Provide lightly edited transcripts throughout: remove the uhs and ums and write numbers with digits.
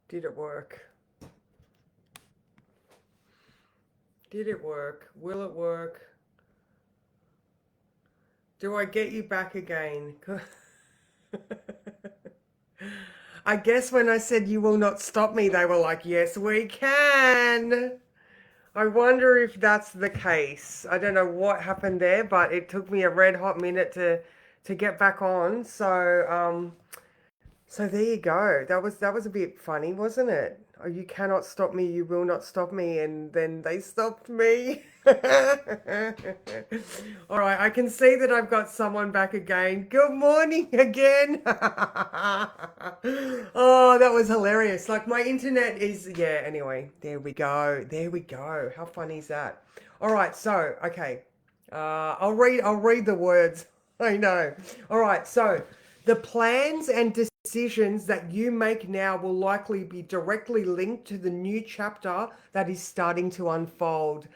Did it work? Did it work? Will it work? Do I get you back again? I guess when I said you will not stop me, they were like, yes, we can. I wonder if that's the case. I don't know what happened there, but it took me a red hot minute to get back on. So there you go. That was a bit funny, wasn't it? Oh, you cannot stop me, you will not stop me, and then they stopped me. All right, I can see that I've got someone back again. Good morning again. Oh, that was hilarious. Like my internet is, yeah, anyway, there we go. There we go. How funny is that? All right, so okay. I'll read the words. I know. All right, so the plans and decisions that you make now will likely be directly linked to the new chapter that is starting to unfold.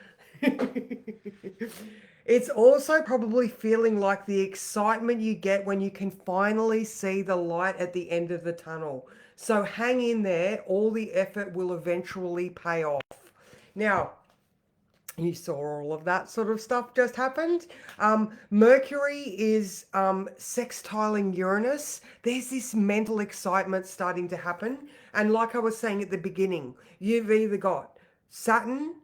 It's also probably feeling like the excitement you get when you can finally see the light at the end of the tunnel. So hang in there, all the effort will eventually pay off. Now, you saw all of that sort of stuff just happened. Mercury is sextiling Uranus. There's this mental excitement starting to happen. And like I was saying at the beginning, you've either got Saturn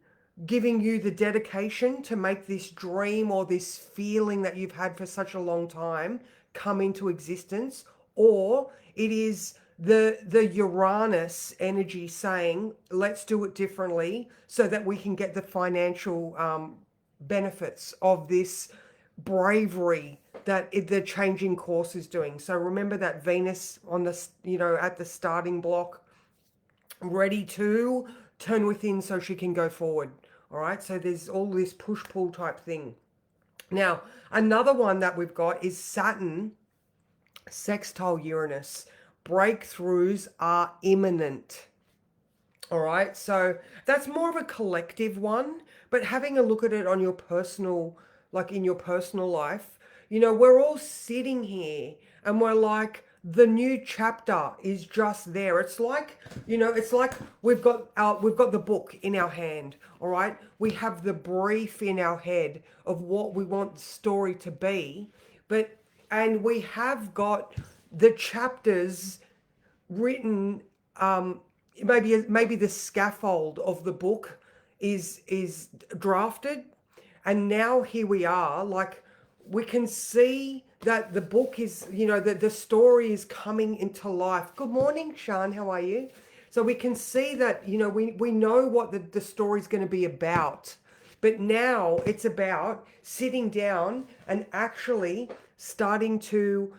giving you the dedication to make this dream or this feeling that you've had for such a long time come into existence, or it is the Uranus energy saying, let's do it differently so that we can get the financial benefits of this bravery that the changing course is doing. So remember that Venus on the, at the starting block, ready to turn within so she can go forward. All right, so there's all this push pull type thing. Now, another one that we've got is Saturn sextile Uranus. Breakthroughs are imminent. All right, so that's more of a collective one, but having a look at it on your personal, like in your personal life, we're all sitting here and we're like, the new chapter is just there. It's like we've got the book in our hand, all right? We have the brief in our head of what we want the story to be, but and we have got the chapters written, maybe the scaffold of the book is drafted, and now here we are, like we can see that the book is, that the story is coming into life. Good morning, Sean, how are you? So we can see that, we know what the story is going to be about, but now it's about sitting down and actually starting to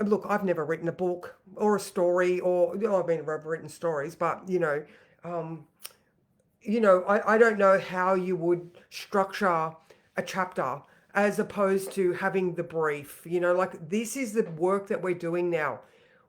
look. I've never written a book or a story, or I've written stories, but um, I don't know how you would structure a chapter as opposed to having the brief. Like this is the work that we're doing now.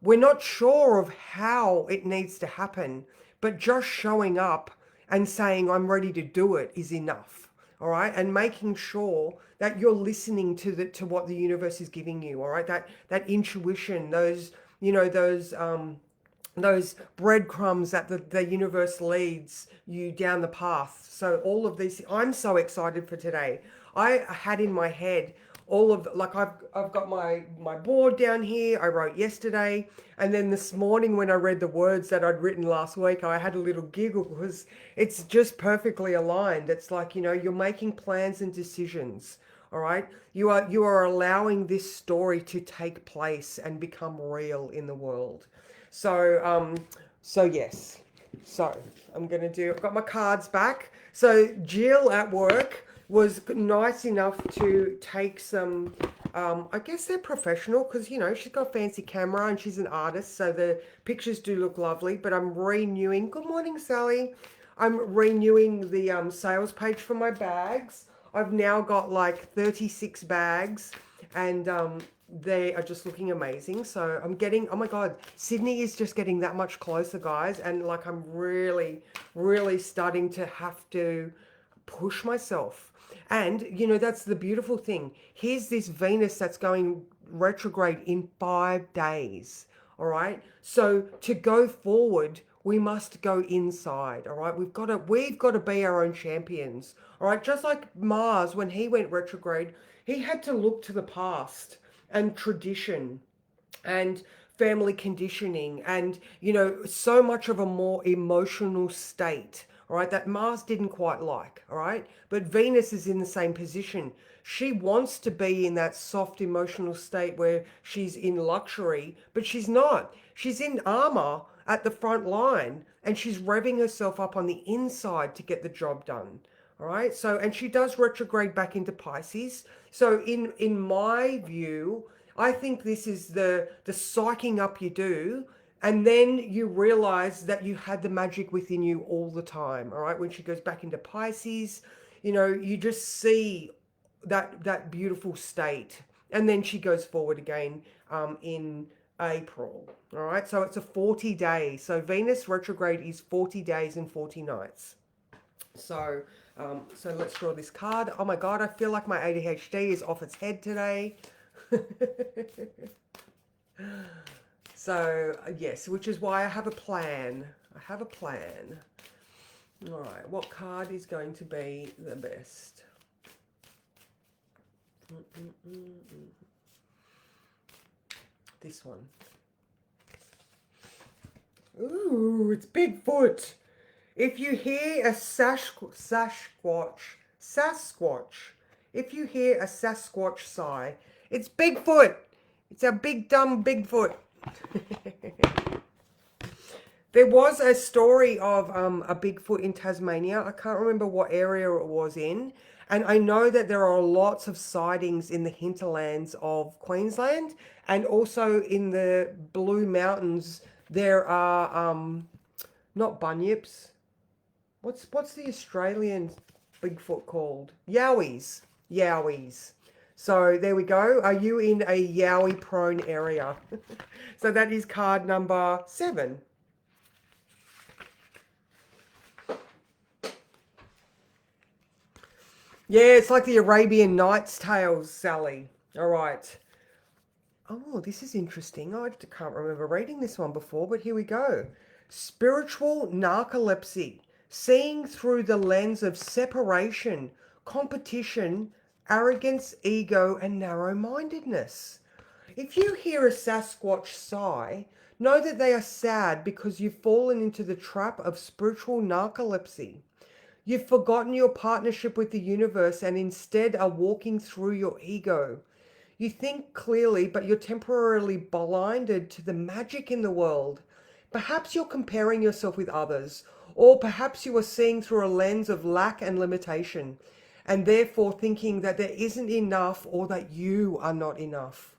We're not sure of how it needs to happen, but just showing up and saying, I'm ready to do it is enough. All right. And making sure that you're listening to what the universe is giving you. All right. That intuition, those breadcrumbs that the universe leads you down the path. So all of these, I'm so excited for today. I had in my head all of like I've got my board down here. I wrote yesterday, and then this morning when I read the words that I'd written last week, I had a little giggle because it's just perfectly aligned. It's like, you're making plans and decisions. All right, you are allowing this story to take place and become real in the world. So yes. So I've got my cards back. So Jill at work was nice enough to take some, I guess they're professional because, she's got a fancy camera and she's an artist. So the pictures do look lovely, but I'm renewing. Good morning, Sally. I'm renewing the sales page for my bags. I've now got like 36 bags, and they are just looking amazing. So I'm getting, oh my God, Sydney is just getting that much closer, guys. And like I'm really, really starting to have to push myself. And, that's the beautiful thing. Here's this Venus that's going retrograde in 5 days. All right. So to go forward, we must go inside, all right? We've got to be our own champions, all right? Just like Mars, when he went retrograde, he had to look to the past and tradition and family conditioning and, so much of a more emotional state, all right, that Mars didn't quite like, all right? But Venus is in the same position. She wants to be in that soft emotional state where she's in luxury, but she's not. She's in armor at the front line and she's revving herself up on the inside to get the job done. All right. So, and she does retrograde back into Pisces. So in my view, I think this is the psyching up you do, and then you realize that you had the magic within you all the time. All right. When she goes back into Pisces, you just see that beautiful state, and then she goes forward again in April. All right. So it's a 40 days. So Venus retrograde is 40 days and 40 nights. So, so let's draw this card. Oh my God, I feel like my ADHD is off its head today. So, yes, which is why I have a plan. I have a plan. All right, what card is going to be the best? This one. Ooh, it's Bigfoot. If you hear a Sasquatch, if you hear a Sasquatch sigh, it's Bigfoot. It's a big dumb Bigfoot. There was a story of a Bigfoot in Tasmania. I can't remember what area it was in. And I know that there are lots of sightings in the hinterlands of Queensland and also in the Blue Mountains. There are not bunyips. What's the Australian Bigfoot called? Yowies. Yowies. So there we go. Are you in a yowie prone area? So that is card number 7. Yeah, it's like the Arabian Nights tales, Sally. All right. Oh, this is interesting. I can't remember reading this one before, but here we go. Spiritual narcolepsy. Seeing through the lens of separation, competition, arrogance, ego, and narrow-mindedness. If you hear a Sasquatch sigh, know that they are sad because you've fallen into the trap of spiritual narcolepsy. You've forgotten your partnership with the universe and instead are walking through your ego. You think clearly, but you're temporarily blinded to the magic in the world. Perhaps you're comparing yourself with others, or perhaps you are seeing through a lens of lack and limitation, and therefore thinking that there isn't enough or that you are not enough.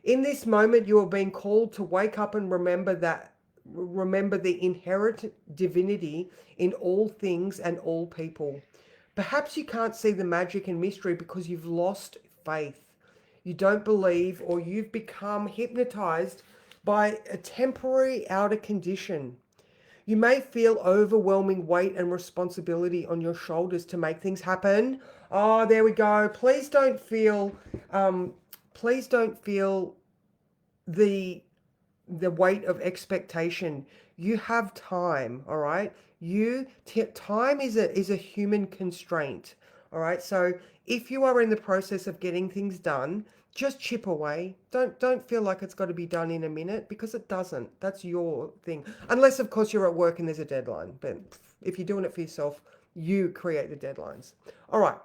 In this moment, you are being called to wake up and remember the inherent divinity in all things and all people. Perhaps you can't see the magic and mystery because you've lost faith. You don't believe, or you've become hypnotized by a temporary outer condition. You may feel overwhelming weight and responsibility on your shoulders to make things happen. Oh, there we go. Please don't feel the weight of expectation. You have time, all right? Time is a human constraint, all right? So if you are in the process of getting things done, just chip away. Don't feel like it's got to be done in a minute, because it doesn't. That's your thing. Unless, of course, you're at work and there's a deadline. But if you're doing it for yourself, you create the deadlines. All right.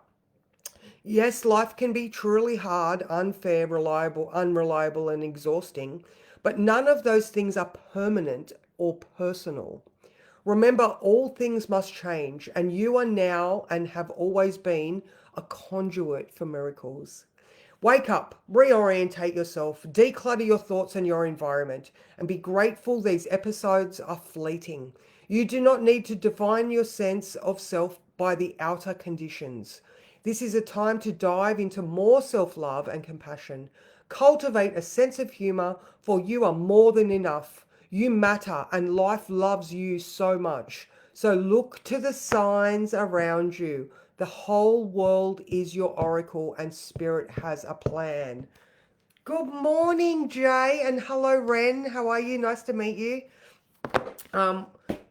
Yes, life can be truly hard, unfair, unreliable, and exhausting, but none of those things are permanent or personal. Remember, all things must change, and you are now and have always been a conduit for miracles. Wake up, reorientate yourself, declutter your thoughts and your environment, and be grateful these episodes are fleeting. You do not need to define your sense of self by the outer conditions. This is a time to dive into more self-love and compassion. Cultivate a sense of humor, for you are more than enough. You matter, and life loves you so much. So look to the signs around you. The whole world is your oracle, and Spirit has a plan. Good morning, Jay, and hello, Ren. How are you? Nice to meet you.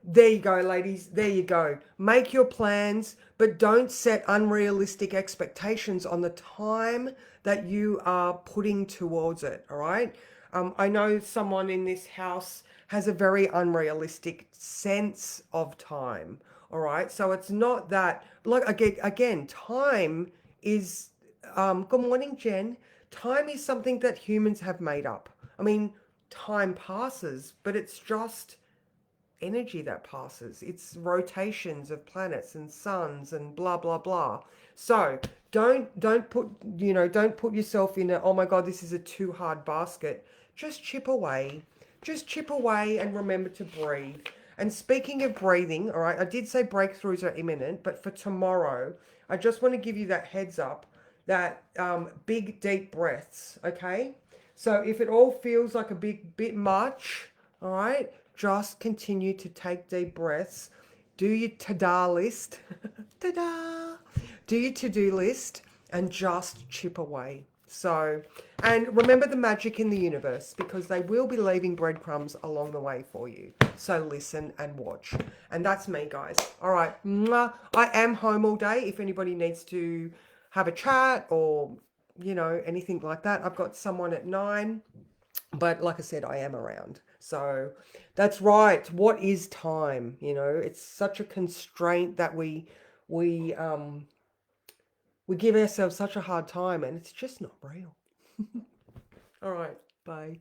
There you go, ladies. There you go. Make your plans, but don't set unrealistic expectations on the time that you are putting towards it. All right. I know someone in this house has a very unrealistic sense of time. All right. So it's not that, like, again, time is, good morning, Jen. Time is something that humans have made up. I mean, time passes, but it's just energy that passes. It's rotations of planets and suns and blah blah blah. So don't put don't put yourself in a, oh my god, this is a too hard basket. Just chip away. Just chip away and remember to breathe. And speaking of breathing, all right, I did say breakthroughs are imminent, but for tomorrow, I just want to give you that heads up that big deep breaths, okay? So if it all feels like a big bit much, all right, just continue to take deep breaths. Do your ta-da list. Ta-da! Do your to-do list and just chip away. So, and remember the magic in the universe because they will be leaving breadcrumbs along the way for you. So listen and watch. And that's me, guys. All right. Mwah. I am home all day if anybody needs to have a chat or, anything like that. I've got someone at 9. But like I said, I am around. So that's right. What is time? It's such a constraint that we give ourselves such a hard time, and it's just not real. All right. Bye.